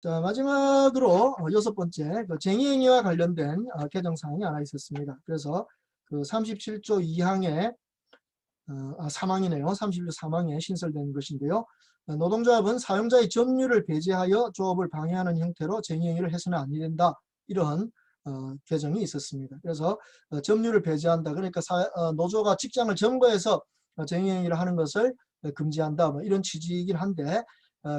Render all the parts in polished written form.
자, 마지막으로 여섯 번째 그 쟁의행위와 관련된 개정사항이 하나 있었습니다. 그래서 그 37조 2항에 3항이네요. 37조 3항에 신설된 것인데요. 노동조합은 사용자의 점유를 배제하여 조업을 방해하는 형태로 쟁의행위를 해서는 안 된다. 이러한 개정이 있었습니다. 그래서 점유를 배제한다. 그러니까 노조가 직장을 점거해서 쟁의행위를 하는 것을 금지한다. 뭐 이런 취지이긴 한데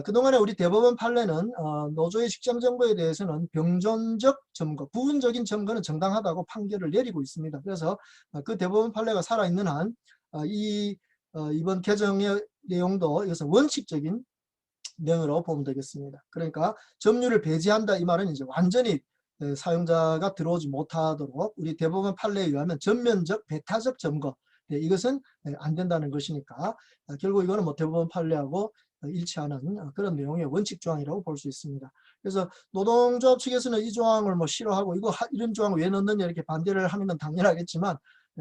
그동안에 우리 대법원 판례는 노조의 직장 점거에 대해서는 병존적 점거, 부분적인 점거는 정당하다고 판결을 내리고 있습니다. 그래서 그 대법원 판례가 살아있는 한 이번 개정의 내용도 이것은 원칙적인 내용으로 보면 되겠습니다. 그러니까 점유를 배제한다 이 말은 이제 완전히 사용자가 들어오지 못하도록 우리 대법원 판례에 의하면 전면적 배타적 점거 이것은 안 된다는 것이니까 결국 이거는 뭐 대법원 판례하고 일치하는 그런 내용의 원칙 조항이라고 볼 수 있습니다. 그래서 노동조합 측에서는 이 조항을 뭐 싫어하고 이런 조항을 왜 넣느냐 이렇게 반대를 하는 건 당연하겠지만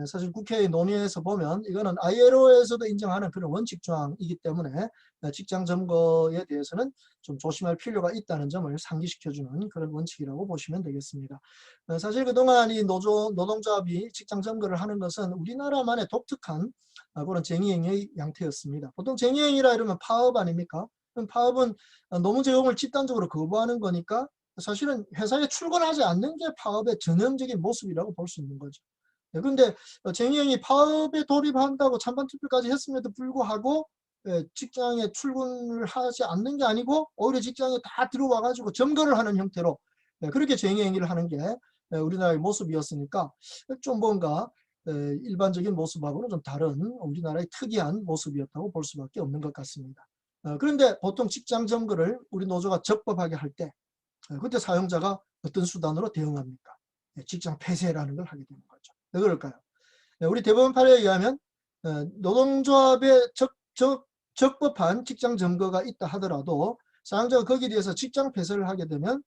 사실 국회의 논의에서 보면 이거는 ILO에서도 인정하는 그런 원칙 조항이기 때문에 직장 점거에 대해서는 좀 조심할 필요가 있다는 점을 상기시켜주는 그런 원칙이라고 보시면 되겠습니다. 사실 그동안 이 노동조합이 직장 점거를 하는 것은 우리나라만의 독특한 그런 쟁의행위의 양태였습니다. 보통 쟁의행위라 이러면 파업 아닙니까? 그럼 파업은 노무 제공을 집단적으로 거부하는 거니까 사실은 회사에 출근하지 않는 게 파업의 전형적인 모습이라고 볼 수 있는 거죠. 그런데 쟁의행위 파업에 돌입한다고 찬반 투표까지 했음에도 불구하고 직장에 출근을 하지 않는 게 아니고 오히려 직장에 다 들어와 가지고 점거를 하는 형태로 그렇게 쟁의행위를 하는 게 우리나라의 모습이었으니까 좀 뭔가 일반적인 모습하고는 좀 다른 우리나라의 특이한 모습이었다고 볼 수밖에 없는 것 같습니다. 그런데 보통 직장 점거를 우리 노조가 적법하게 할 때 그때 사용자가 어떤 수단으로 대응합니까? 직장 폐쇄라는 걸 하게 되는 거죠. 왜 그럴까요? 우리 대법원 판례에 의하면 노동조합의 적법한 직장 점거가 있다 하더라도 사용자가 거기에 대해서 직장 폐쇄를 하게 되면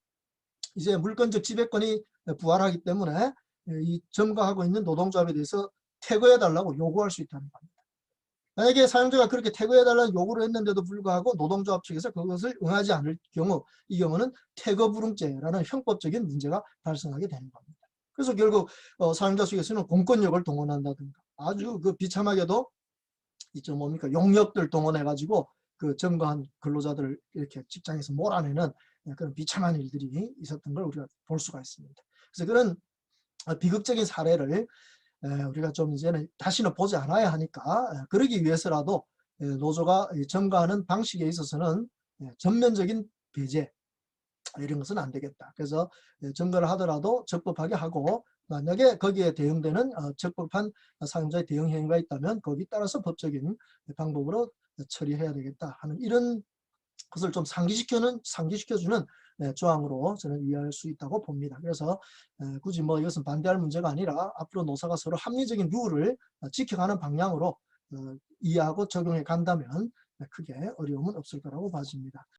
이제 물권적 지배권이 부활하기 때문에 이 점거하고 있는 노동조합에 대해서 퇴거해달라고 요구할 수 있다는 겁니다. 만약에 사용자가 그렇게 퇴거해달라는 요구를 했는데도 불구하고 노동조합 측에서 그것을 응하지 않을 경우 이 경우는 퇴거불응죄라는 형법적인 문제가 발생하게 되는 겁니다. 그래서 결국 사용자 측에서는 공권력을 동원한다든가 아주 그 비참하게도 이좀 뭡니까 용역들 동원해가지고 그 점거한 근로자들을 이렇게 직장에서 몰아내는 그런 비참한 일들이 있었던 걸 우리가 볼 수가 있습니다. 그래서 그런 비극적인 사례를 우리가 좀 이제는 다시는 보지 않아야 하니까 그러기 위해서라도 노조가 점거하는 방식에 있어서는 전면적인 배제 이런 것은 안 되겠다. 그래서 점거를 하더라도 적법하게 하고 만약에 거기에 대응되는 적법한 사용자의 대응 행위가 있다면 거기에 따라서 법적인 방법으로 처리해야 되겠다 하는 이런 것을 좀 상기시켜주는 조항으로 저는 이해할 수 있다고 봅니다. 그래서 굳이 뭐 이것은 반대할 문제가 아니라 앞으로 노사가 서로 합리적인 룰을 지켜가는 방향으로 이해하고 적용해 간다면 크게 어려움은 없을 거라고 봐집니다.